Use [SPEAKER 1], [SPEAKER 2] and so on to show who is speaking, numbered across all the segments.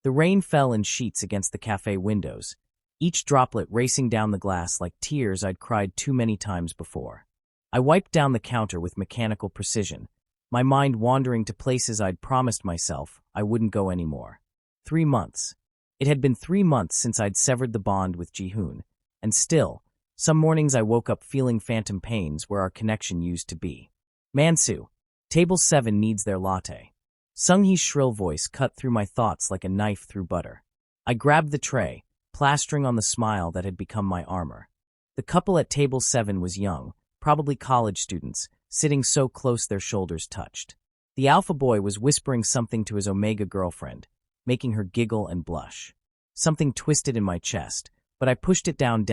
[SPEAKER 1] The rain fell in sheets against the cafe windows, each droplet racing down the glass like tears I'd cried too many times before. I wiped down the counter with mechanical precision, my mind wandering to places I'd promised myself I wouldn't go anymore. 3 months. It had been 3 months since I'd severed the bond with Ji-hoon, and still, some mornings I woke up feeling phantom pains where our connection used to be. Mansu, table 7 needs their latte. Sung-hee's shrill voice cut through my thoughts like a knife through butter. I grabbed the tray, plastering on the smile that had become my armor. The couple at table 7 was young, probably college students, sitting so close their shoulders touched. The alpha boy was whispering something to his Omega girlfriend, making her giggle and blush. Something twisted in my chest, but I pushed it down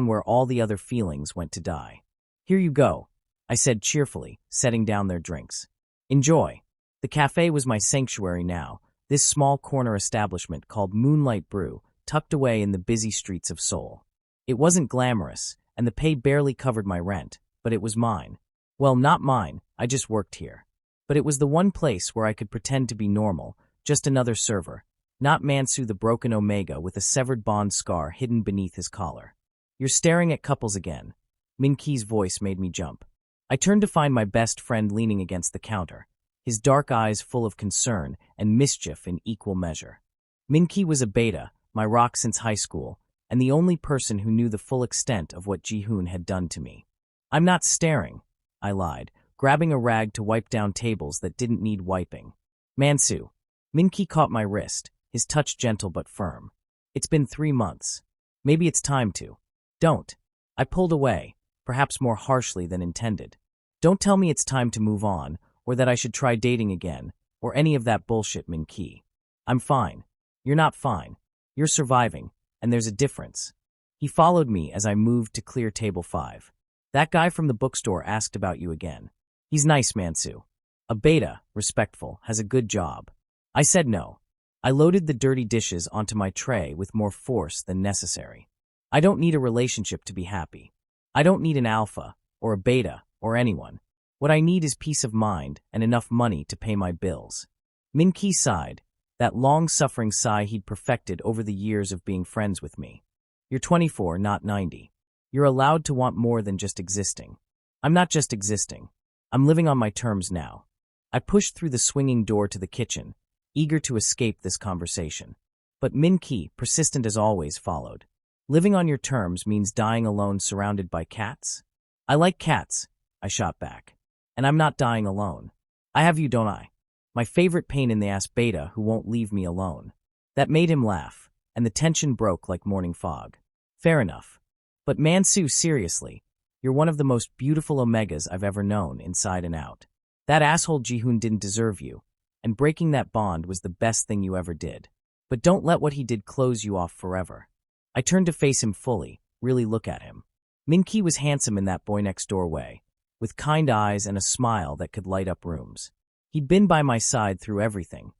[SPEAKER 1] where all the other feelings went to die. "Here you go," I said cheerfully, setting down their drinks. "Enjoy." The cafe was my sanctuary now, this small corner establishment called Moonlight Brew, tucked away in the busy streets of Seoul. It wasn't glamorous, and the pay barely covered my rent, but it was mine. Well, not mine, I just worked here. But it was the one place where I could pretend to be normal, just another server, not Mansu the broken Omega with a severed bond scar hidden beneath his collar. "You're staring at couples again." Minki's voice made me jump. I turned to find my best friend leaning against the counter, his dark eyes full of concern and mischief in equal measure. Minki was a beta, my rock since high school, and the only person who knew the full extent of what Ji-hoon had done to me. "I'm not staring," I lied, grabbing a rag to wipe down tables that didn't need wiping. "Mansu." Minki caught my wrist, his touch gentle but firm. "It's been 3 months. Maybe it's time to." "Don't." I pulled away, perhaps more harshly than intended. "Don't tell me it's time to move on, or that I should try dating again, or any of that bullshit, Minki. I'm fine. You're not fine. You're surviving, and there's a difference." He followed me as I moved to clear table 5. "That guy from the bookstore asked about you again. He's nice, Mansu. A beta, respectful, has a good job." I said no. I loaded the dirty dishes onto my tray with more force than necessary. I don't need a relationship to be happy. I don't need an alpha, or a beta, or anyone. What I need is peace of mind and enough money to pay my bills. Minki sighed, that long-suffering sigh he'd perfected over the years of being friends with me. "You're 24, not 90. You're allowed to want more than just existing." "I'm not just existing. I'm living on my terms now." I pushed through the swinging door to the kitchen, eager to escape this conversation. But Minki, persistent as always, followed. "Living on your terms means dying alone surrounded by cats?" "I like cats," I shot back. "And I'm not dying alone. I have you, don't I? My favorite pain-in-the-ass beta who won't leave me alone." That made him laugh, and the tension broke like morning fog. "Fair enough. But Mansu, seriously, you're one of the most beautiful Omegas I've ever known, inside and out. That asshole Ji-hoon didn't deserve you, and breaking that bond was the best thing you ever did. But don't let what he did close you off forever." I turned to face him fully, really look at him. Minki was handsome in that boy-next-door way, with kind eyes and a smile that could light up rooms. He'd been by my side through everything.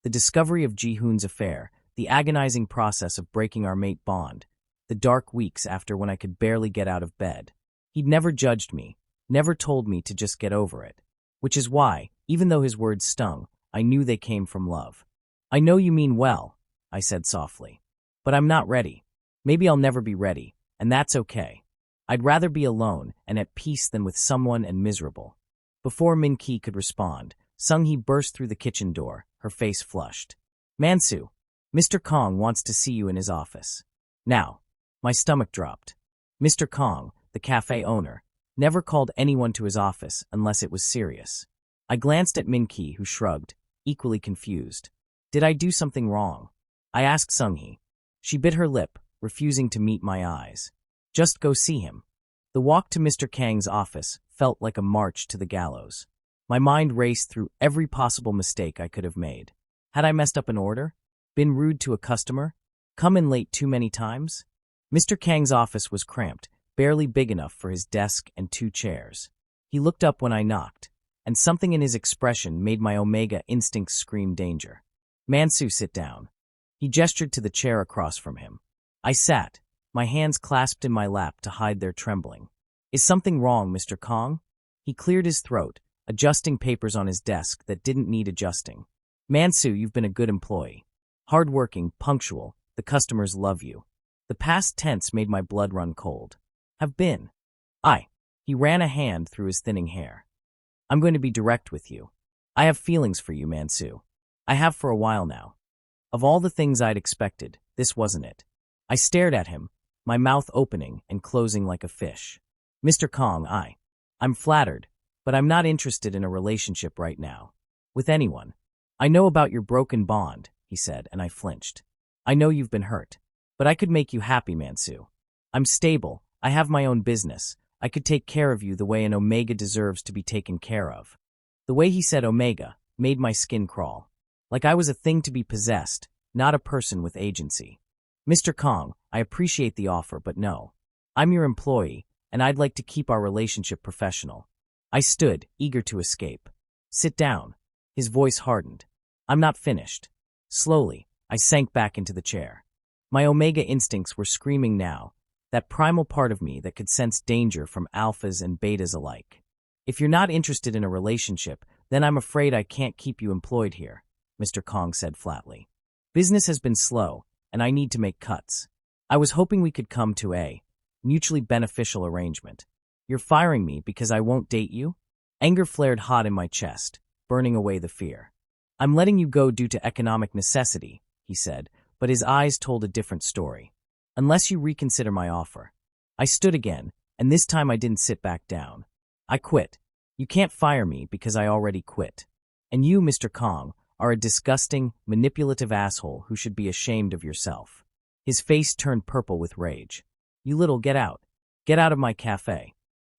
[SPEAKER 1] The discovery of Ji-hoon's affair, the agonizing process of breaking our mate bond, the dark weeks after when I could barely get out of bed. He'd never judged me, never told me to just get over it. Which is why, even though his words stung, I knew they came from love. "I know you mean well," I said softly. "But I'm not ready. Maybe I'll never be ready, and that's okay. I'd rather be alone and at peace than with someone and miserable." Before Minki could respond, Sung-hee burst through the kitchen door, her face flushed. "Mansu, Mr. Kong wants to see you in his office." Now, my stomach dropped. Mr. Kong, the cafe owner, never called anyone to his office unless it was serious. I glanced at Minki, who shrugged, equally confused. "Did I do something wrong?" I asked Sung-hee. She bit her lip, refusing to meet my eyes. "Just go see him." The walk to Mr. Kang's office felt like a march to the gallows. My mind raced through every possible mistake I could have made. Had I messed up an order? Been rude to a customer? Come in late too many times? Mr. Kang's office was cramped, barely big enough for his desk and 2 chairs. He looked up when I knocked, and something in his expression made my Omega instincts scream danger. "Mansu, sit down." He gestured to the chair across from him. I sat, my hands clasped in my lap to hide their trembling. "Is something wrong, Mr. Kong?" He cleared his throat, adjusting papers on his desk that didn't need adjusting. "Mansu, you've been a good employee. Hardworking, punctual, the customers love you. The past tense made my blood run cold. Have been. He ran a hand through his thinning hair. I'm going to be direct with you. I have feelings for you, Mansu. I have for a while now. Of all the things I'd expected, this wasn't it. I stared at him, my mouth opening and closing like a fish. Mr. Kong, I'm flattered, but I'm not interested in a relationship right now. With anyone. I know about your broken bond, he said, and I flinched. I know you've been hurt, but I could make you happy, Mansu. I'm stable, I have my own business. I could take care of you the way an Omega deserves to be taken care of. The way he said Omega made my skin crawl. Like I was a thing to be possessed, not a person with agency. Mr. Kong, I appreciate the offer, but no. I'm your employee, and I'd like to keep our relationship professional. I stood, eager to escape. Sit down. His voice hardened. I'm not finished. Slowly, I sank back into the chair. My Omega instincts were screaming now, that primal part of me that could sense danger from alphas and betas alike. If you're not interested in a relationship, then I'm afraid I can't keep you employed here, Mr. Kong said flatly. Business has been slow, and I need to make cuts. I was hoping we could come to a mutually beneficial arrangement. You're firing me because I won't date you? Anger flared hot in my chest, burning away the fear. I'm letting you go due to economic necessity, he said, but his eyes told a different story. Unless you reconsider my offer. I stood again, and this time I didn't sit back down. I quit. You can't fire me because I already quit. And you, Mr. Kong, are a disgusting, manipulative asshole who should be ashamed of yourself. His face turned purple with rage. You little get out. Get out of my cafe.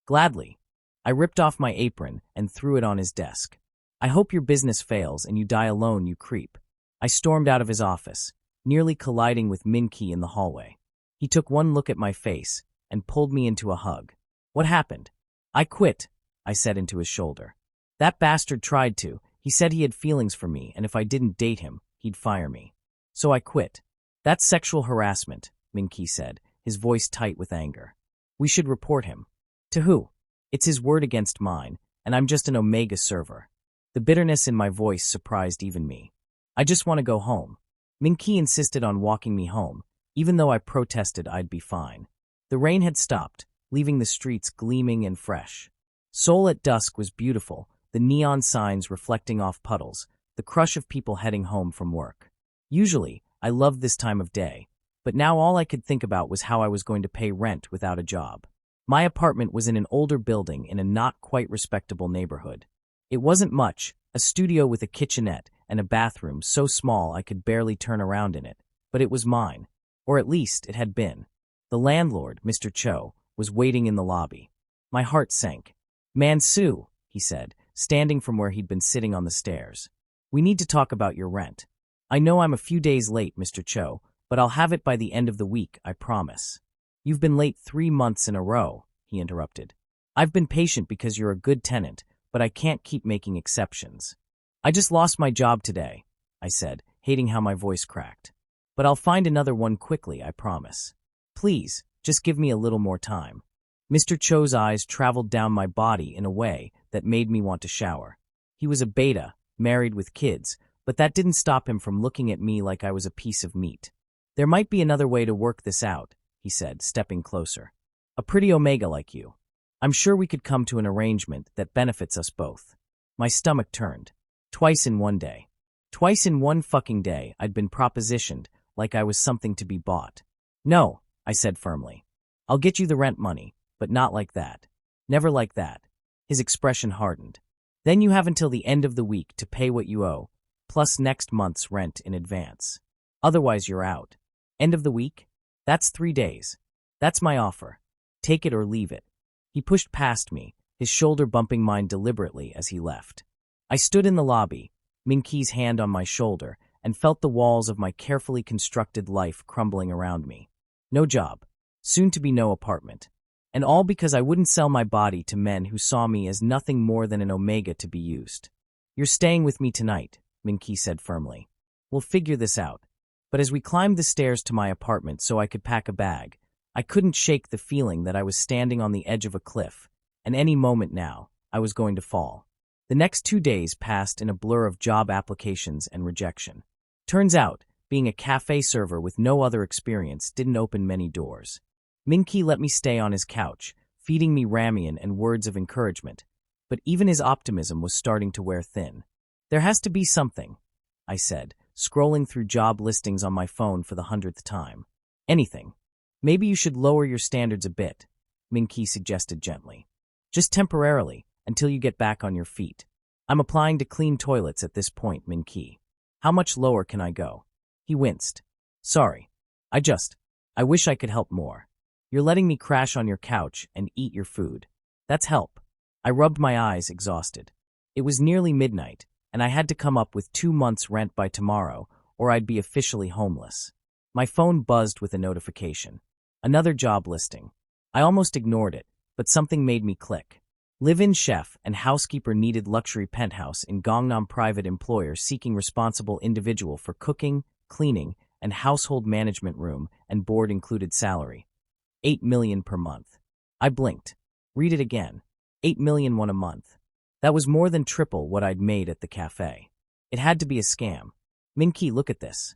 [SPEAKER 1] Gladly. I ripped off my apron and threw it on his desk. I hope your business fails and you die alone, you creep. I stormed out of his office, nearly colliding with Minki in the hallway. He took one look at my face and pulled me into a hug. What happened? I quit, I said into his shoulder. That bastard tried to. He said he had feelings for me, and if I didn't date him, he'd fire me. So I quit. That's sexual harassment, Minki said, his voice tight with anger. We should report him. To who? It's his word against mine, and I'm just an Omega server. The bitterness in my voice surprised even me. I just want to go home. Minki insisted on walking me home, even though I protested I'd be fine. The rain had stopped, leaving the streets gleaming and fresh. Seoul at dusk was beautiful, the neon signs reflecting off puddles, the crush of people heading home from work. Usually, I loved this time of day, but now all I could think about was how I was going to pay rent without a job. My apartment was in an older building in a not quite respectable neighborhood. It wasn't much, a studio with a kitchenette and a bathroom so small I could barely turn around in it, but it was mine. Or at least it had been. The landlord, Mr. Cho, was waiting in the lobby. My heart sank. Mansu, he said, standing from where he'd been sitting on the stairs. We need to talk about your rent. I know I'm a few days late, Mr. Cho, but I'll have it by the end of the week, I promise. You've been late 3 months in a row, he interrupted. I've been patient because you're a good tenant, but I can't keep making exceptions. I just lost my job today, I said, hating how my voice cracked. But I'll find another one quickly, I promise. Please, just give me a little more time. Mr. Cho's eyes traveled down my body in a way that made me want to shower. He was a beta, married with kids, but that didn't stop him from looking at me like I was a piece of meat. There might be another way to work this out, he said, stepping closer. A pretty Omega like you. I'm sure we could come to an arrangement that benefits us both. My stomach turned. Twice in one day. Twice in one fucking day I'd been propositioned like I was something to be bought. No, I said firmly. I'll get you the rent money, but not like that. Never like that. His expression hardened. Then you have until the end of the week to pay what you owe, plus next month's rent in advance. Otherwise you're out. End of the week? That's 3 days. That's my offer. Take it or leave it. He pushed past me, his shoulder bumping mine deliberately as he left. I stood in the lobby, Minki's hand on my shoulder, and felt the walls of my carefully constructed life crumbling around me. No job. Soon to be no apartment. And all because I wouldn't sell my body to men who saw me as nothing more than an Omega to be used. You're staying with me tonight, Minki said firmly. We'll figure this out. But as we climbed the stairs to my apartment so I could pack a bag, I couldn't shake the feeling that I was standing on the edge of a cliff, and any moment now, I was going to fall. The next 2 days passed in a blur of job applications and rejection. Turns out, Being a cafe server with no other experience didn't open many doors. Minki let me stay on his couch, feeding me ramen and words of encouragement, but even his optimism was starting to wear thin. There has to be something, I said, scrolling through job listings on my phone for the 100th time. Anything. Maybe you should lower your standards a bit, Minki suggested gently. Just temporarily, until you get back on your feet. I'm applying to clean toilets at this point, Minki. How much lower can I go? He winced. Sorry. I wish I could help more. You're letting me crash on your couch and eat your food. That's help. I rubbed my eyes, exhausted. It was nearly midnight, and I had to come up with 2 months' rent by tomorrow, or I'd be officially homeless. My phone buzzed with a notification. Another job listing. I almost ignored it, but something made me click. Live-in chef and housekeeper needed luxury penthouse in Gangnam, private employer seeking responsible individual for cooking, cleaning, and household management, room and board included, salary. 8 million per month. I blinked. Read it again. 8 million won a month. That was more than triple what I'd made at the cafe. It had to be a scam. Minki, look at this.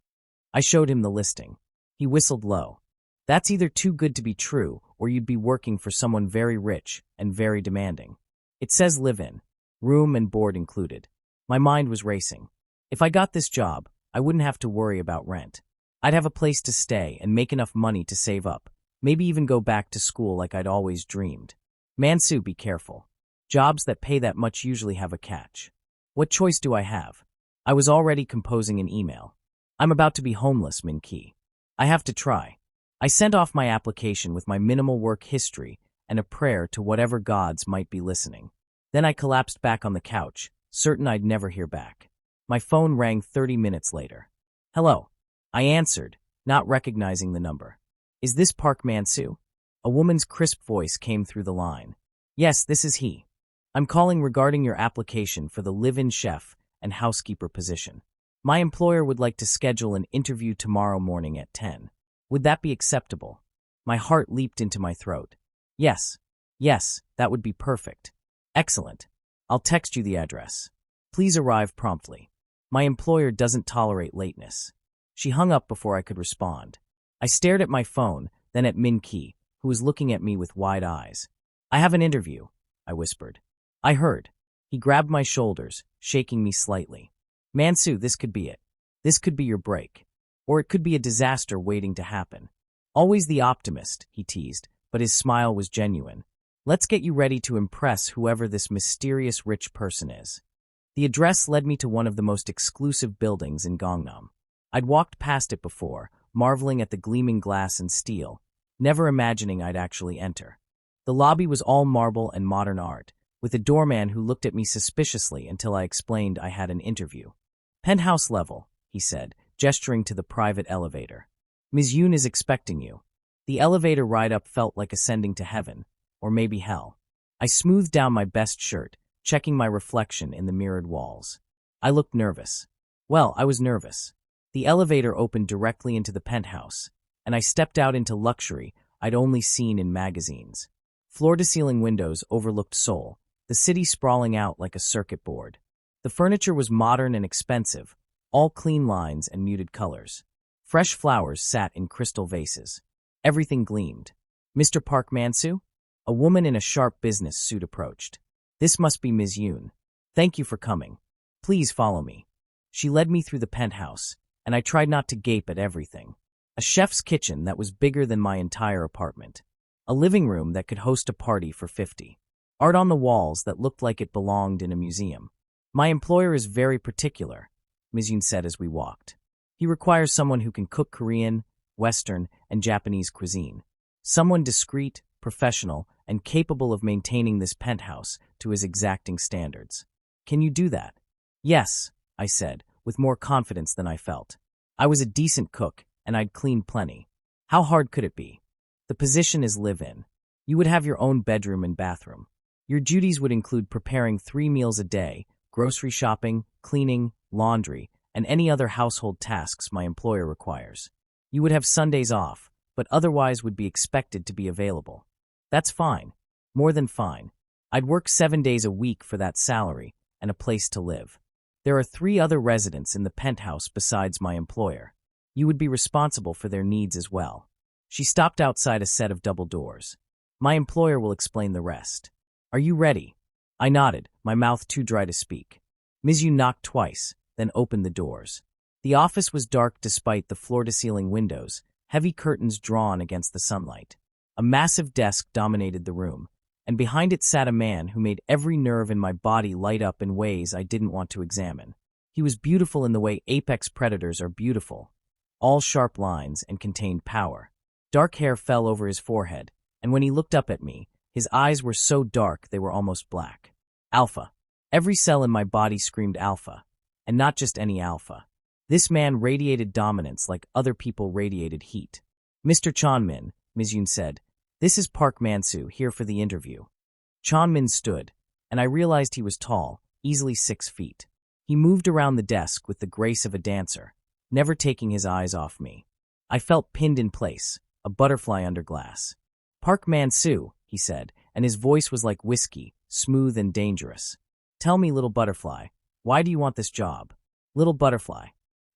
[SPEAKER 1] I showed him the listing. He whistled low. That's either too good to be true, or you'd be working for someone very rich and very demanding. It says live-in, room and board included. My mind was racing. If I got this job, I wouldn't have to worry about rent. I'd have a place to stay and make enough money to save up, maybe even go back to school like I'd always dreamed. Mansu, be careful. Jobs that pay that much usually have a catch. What choice do I have? I was already composing an email. I'm about to be homeless, Minki. I have to try. I sent off my application with my minimal work history and a prayer to whatever gods might be listening. Then I collapsed back on the couch, certain I'd never hear back. My phone rang 30 minutes later. Hello. I answered, not recognizing the number. Is this Park Mansu? A woman's crisp voice came through the line. Yes, this is he. I'm calling regarding your application for the live-in chef and housekeeper position. My employer would like to schedule an interview tomorrow morning at 10. Would that be acceptable? My heart leaped into my throat. Yes, that would be perfect. Excellent. I'll text you the address. Please arrive promptly. My employer doesn't tolerate lateness. She hung up before I could respond. I stared at my phone, then at Minki, who was looking at me with wide eyes. I have an interview, I whispered. I heard. He grabbed my shoulders, shaking me slightly. Mansu, this could be it. This could be your break. Or it could be a disaster waiting to happen. Always the optimist, he teased, but his smile was genuine. Let's get you ready to impress whoever this mysterious rich person is. The address led me to one of the most exclusive buildings in Gangnam. I'd walked past it before, marveling at the gleaming glass and steel, never imagining I'd actually enter. The lobby was all marble and modern art, with a doorman who looked at me suspiciously until I explained I had an interview. Penthouse level, he said, gesturing to the private elevator. Ms. Yoon is expecting you. The elevator ride-up felt like ascending to heaven, or maybe hell. I smoothed down my best shirt, checking my reflection in the mirrored walls. I looked nervous. Well, I was nervous. The elevator opened directly into the penthouse, and I stepped out into luxury I'd only seen in magazines. Floor-to-ceiling windows overlooked Seoul, the city sprawling out like a circuit board. The furniture was modern and expensive, all clean lines and muted colors. Fresh flowers sat in crystal vases. Everything gleamed. Mr. Park Mansu? A woman in a sharp business suit approached. This must be Ms. Yoon. Thank you for coming. Please follow me. She led me through the penthouse, and I tried not to gape at everything. A chef's kitchen that was bigger than my entire apartment. A living room that could host a party for 50. Art on the walls that looked like it belonged in a museum. My employer is very particular, Ms. Yoon said as we walked. He requires someone who can cook Korean, Western, and Japanese cuisine. Someone discreet, professional, and capable of maintaining this penthouse to his exacting standards. Can you do that? Yes, I said, with more confidence than I felt. I was a decent cook, and I'd cleaned plenty. How hard could it be? The position is live-in. You would have your own bedroom and bathroom. Your duties would include preparing 3 meals a day, grocery shopping, cleaning, laundry, and any other household tasks my employer requires. You would have Sundays off, but otherwise would be expected to be available. That's fine. More than fine. I'd work 7 days a week for that salary and a place to live. There are 3 other residents in the penthouse besides my employer. You would be responsible for their needs as well. She stopped outside a set of double doors. My employer will explain the rest. Are you ready? I nodded, my mouth too dry to speak. Ms. Yoon knocked twice, then opened the doors. The office was dark despite the floor-to-ceiling windows, heavy curtains drawn against the sunlight. A massive desk dominated the room, and behind it sat a man who made every nerve in my body light up in ways I didn't want to examine. He was beautiful in the way apex predators are beautiful, all sharp lines and contained power. Dark hair fell over his forehead, and when he looked up at me, his eyes were so dark they were almost black. Alpha. Every cell in my body screamed alpha, and not just any alpha. This man radiated dominance like other people radiated heat. Mr. Chonmin, Ms. Yoon said, this is Park Man-soo here for the interview. Chonmin stood, and I realized he was tall, easily 6 feet. He moved around the desk with the grace of a dancer, never taking his eyes off me. I felt pinned in place, a butterfly under glass. Park Man-soo, he said, and his voice was like whiskey, smooth and dangerous. Tell me, little butterfly, why do you want this job? Little butterfly.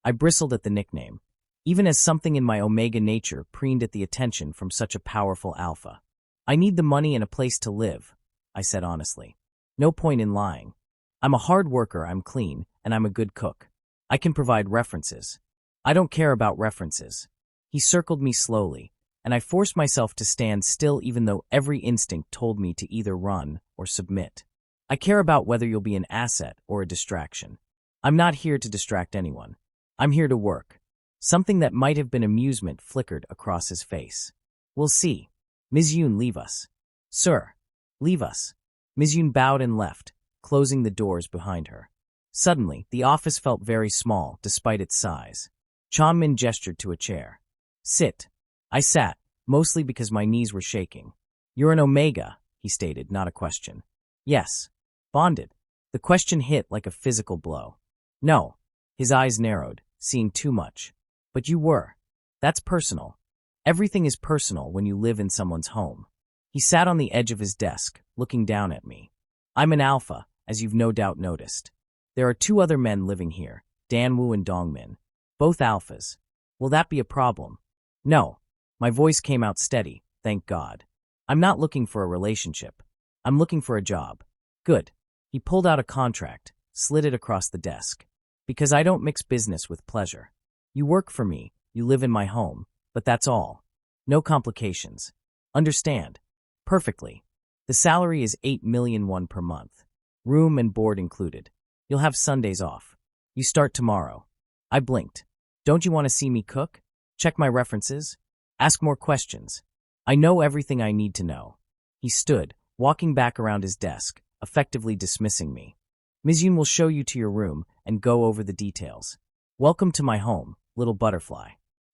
[SPEAKER 1] I bristled at the nickname, even as something in my omega nature preened at the attention from such a powerful alpha. I need the money and a place to live, I said honestly. No point in lying. I'm a hard worker, I'm clean, and I'm a good cook. I can provide references. I don't care about references. He circled me slowly, and I forced myself to stand still even though every instinct told me to either run or submit. I care about whether you'll be an asset or a distraction. I'm not here to distract anyone. I'm here to work. Something that might have been amusement flickered across his face. We'll see. Ms. Yoon, leave us. Sir, leave us. Ms. Yoon bowed and left, closing the doors behind her. Suddenly, the office felt very small, despite its size. Chonmin gestured to a chair. Sit. I sat, mostly because my knees were shaking. You're an omega, he stated, not a question. Yes. Bonded. The question hit like a physical blow. No. His eyes narrowed, seeing too much. But you were. That's personal. Everything is personal when you live in someone's home. He sat on the edge of his desk, looking down at me. I'm an alpha, as you've no doubt noticed. There are 2 other men living here, Danwoo and Dongmin. Both alphas. Will that be a problem? No. My voice came out steady, thank God. I'm not looking for a relationship. I'm looking for a job. Good. He pulled out a contract, slid it across the desk. Because I don't mix business with pleasure. You work for me, you live in my home, but that's all. No complications. Understand? Perfectly. The salary is 8 million won per month. Room and board included. You'll have Sundays off. You start tomorrow. I blinked. Don't you want to see me cook? Check my references? Ask more questions. I know everything I need to know. He stood, walking back around his desk, effectively dismissing me. Ms. Yoon will show you to your room and go over the details. Welcome to my home, little butterfly.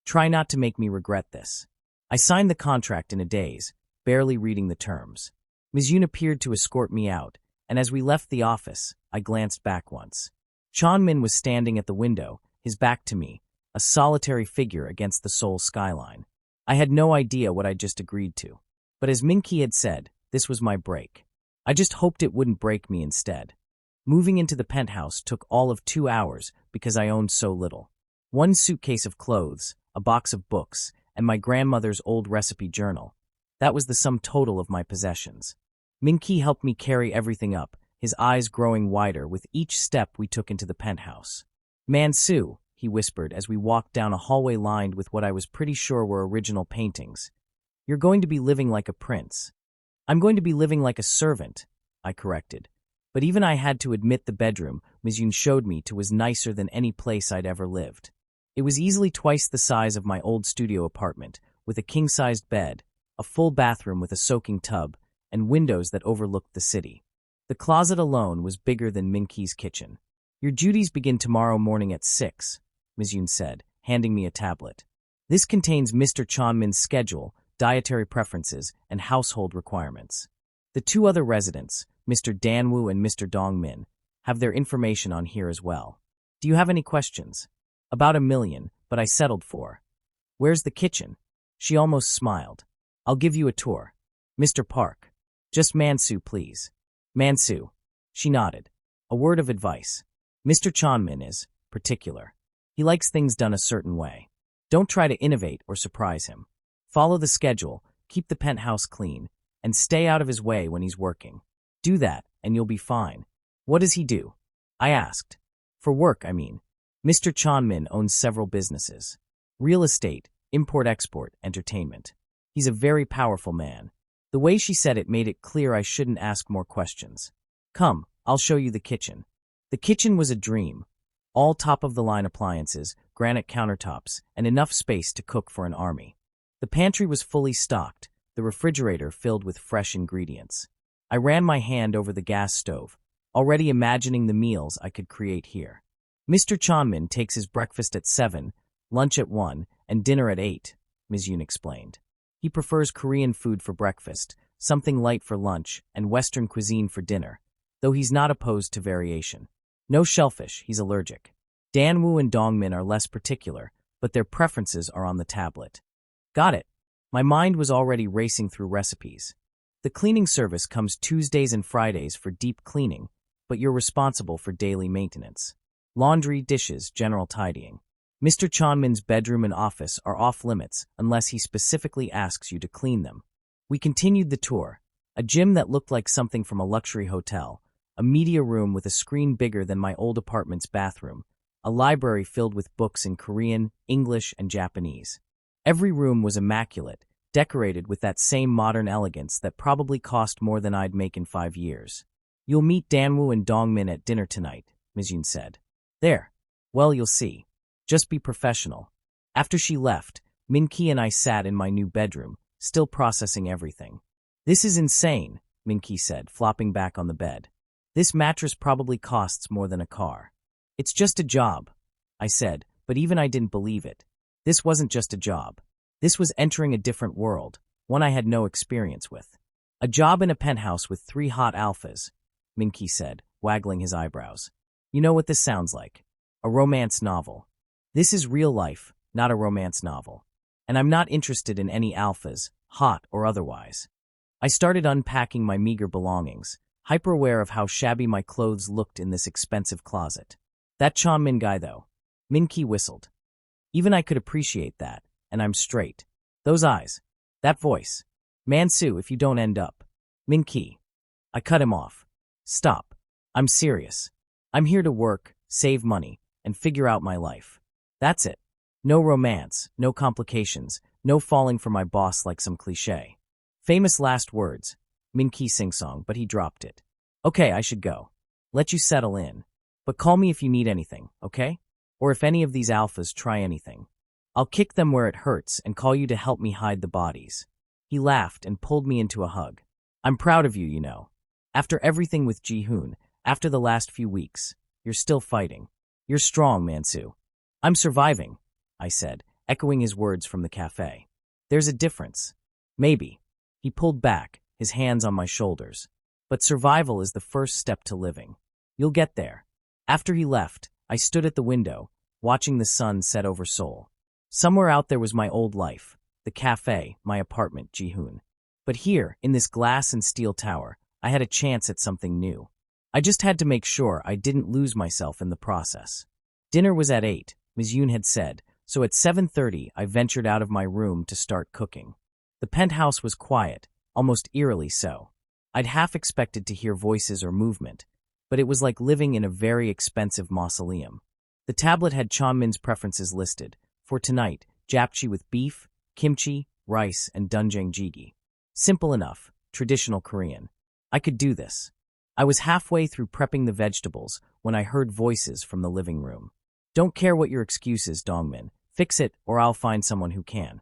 [SPEAKER 1] Try not to make me regret this. I signed the contract in a daze, barely reading the terms. Ms. Yoon appeared to escort me out, and as we left the office, I glanced back once. Chonmin was standing at the window, his back to me, a solitary figure against the Seoul skyline. I had no idea what I'd just agreed to. But as Minki had said, this was my break. I just hoped it wouldn't break me instead. Moving into the penthouse took all of 2 hours because I owned so little. 1 suitcase of clothes, a box of books, and my grandmother's old recipe journal. That was the sum total of my possessions. Minki helped me carry everything up, his eyes growing wider with each step we took into the penthouse. Man-soo, he whispered as we walked down a hallway lined with what I was pretty sure were original paintings. You're going to be living like a prince. I'm going to be living like a servant, I corrected. But even I had to admit the bedroom Ms. Yoon showed me to was nicer than any place I'd ever lived. It was easily twice the size of my old studio apartment, with a king-sized bed, a full bathroom with a soaking tub, and windows that overlooked the city. The closet alone was bigger than Minki's kitchen. Your duties begin tomorrow morning at 6, Ms. Yoon said, handing me a tablet. This contains Mr. Chonmin's schedule, dietary preferences, and household requirements. The 2 other residents, Mr. Danwoo and Mr. Dongmin, have their information on here as well. Do you have any questions? About 1 million, but I settled for. Where's the kitchen? She almost smiled. I'll give you a tour. Mr. Park. Just Man-soo, please. Man-soo. She nodded. A word of advice. Mr. Chonmin is particular. He likes things done a certain way. Don't try to innovate or surprise him. Follow the schedule, keep the penthouse clean, and stay out of his way when he's working. Do that, and you'll be fine. What does he do? I asked. For work, I mean. Mr. Chanmin owns several businesses. Real estate, import-export, entertainment. He's a very powerful man. The way she said it made it clear I shouldn't ask more questions. Come, I'll show you the kitchen. The kitchen was a dream. All top-of-the-line appliances, granite countertops, and enough space to cook for an army. The pantry was fully stocked, the refrigerator filled with fresh ingredients. I ran my hand over the gas stove, already imagining the meals I could create here. Mr. Chanmin takes his breakfast at 7, lunch at 1, and dinner at 8, Ms. Yoon explained. He prefers Korean food for breakfast, something light for lunch, and Western cuisine for dinner, though he's not opposed to variation. No shellfish, he's allergic. Danwoo and Dongmin are less particular, but their preferences are on the tablet. Got it. My mind was already racing through recipes. The cleaning service comes Tuesdays and Fridays for deep cleaning, but you're responsible for daily maintenance. Laundry, dishes, general tidying. Mr. Chanmin's bedroom and office are off-limits unless he specifically asks you to clean them. We continued the tour. A gym that looked like something from a luxury hotel, a media room with a screen bigger than my old apartment's bathroom, a library filled with books in Korean, English, and Japanese. Every room was immaculate, decorated with that same modern elegance that probably cost more than I'd make in 5 years. You'll meet Danwoo and Dongmin at dinner tonight, Ms. Yoon said. There. Well, you'll see. Just be professional. After she left, Minki and I sat in my new bedroom, still processing everything. This is insane, Minki said, flopping back on the bed. This mattress probably costs more than a car. It's just a job, I said, but even I didn't believe it. This wasn't just a job. This was entering a different world, one I had no experience with. A job in a penthouse with 3 hot alphas, Minki said, waggling his eyebrows. You know what this sounds like? A romance novel. This is real life, not a romance novel. And I'm not interested in any alphas, hot or otherwise. I started unpacking my meager belongings, hyper-aware of how shabby my clothes looked in this expensive closet. That Chanmin guy, though. Minki whistled. Even I could appreciate that, and I'm straight. Those eyes. That voice. Mansu, if you don't end up. Minki. I cut him off. Stop. I'm serious. I'm here to work, save money, and figure out my life. That's it. No romance, no complications, no falling for my boss like some cliché. Famous last words. Minki sing-song, but he dropped it. Okay, I should go. Let you settle in. But call me if you need anything, okay? Or if any of these alphas try anything. I'll kick them where it hurts and call you to help me hide the bodies. He laughed and pulled me into a hug. I'm proud of you, you know. After everything with Ji-hoon, after the last few weeks, you're still fighting. You're strong, Mansu. I'm surviving, I said, echoing his words from the cafe. There's a difference. Maybe. He pulled back, his hands on my shoulders. But survival is the first step to living. You'll get there. After he left, I stood at the window, watching the sun set over Seoul. Somewhere out there was my old life, the cafe, my apartment, Ji-hoon. But here, in this glass and steel tower, I had a chance at something new. I just had to make sure I didn't lose myself in the process. Dinner was at 8, Ms. Yoon had said, so at 7:30 I ventured out of my room to start cooking. The penthouse was quiet, almost eerily so. I'd half expected to hear voices or movement, but it was like living in a very expensive mausoleum. The tablet had Chanmin's preferences listed. For tonight, japchae with beef, kimchi, rice, and doenjang jjigae. Simple enough, traditional Korean. I could do this. I was halfway through prepping the vegetables when I heard voices from the living room. Don't care what your excuse is, Dongmin. Fix it, or I'll find someone who can.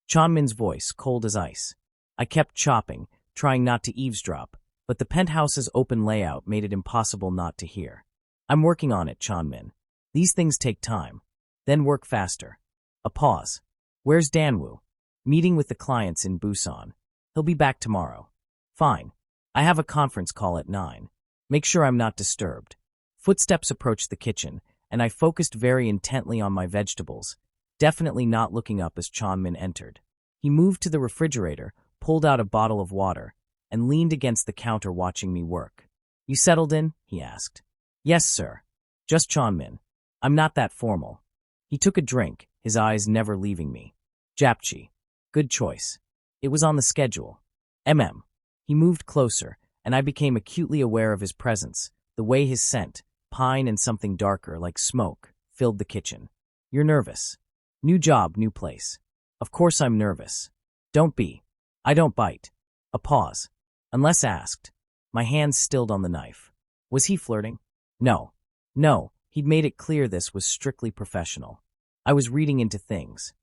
[SPEAKER 1] Chanmin's voice, cold as ice. I kept chopping, trying not to eavesdrop, but the penthouse's open layout made it impossible not to hear. I'm working on it, Chanmin. These things take time. Then work faster. A pause. Where's Danwoo? Meeting with the clients in Busan. He'll be back tomorrow. Fine. I have a conference call at 9. Make sure I'm not disturbed. Footsteps approached the kitchen, and I focused very intently on my vegetables, definitely not looking up as Chanmin entered. He moved to the refrigerator, pulled out a bottle of water, and leaned against the counter watching me work. You settled in? He asked. Yes, sir. Just Chanmin. I'm not that formal. He took a drink, his eyes never leaving me. Japchi. Good choice. It was on the schedule. He moved closer, and I became acutely aware of his presence, the way his scent, pine and something darker, like smoke, filled the kitchen. You're nervous. New job, new place. Of course I'm nervous. Don't be. I don't bite. A pause. Unless asked. My hands stilled on the knife. Was he flirting? No. No, he'd made it clear this was strictly professional. I was reading into things.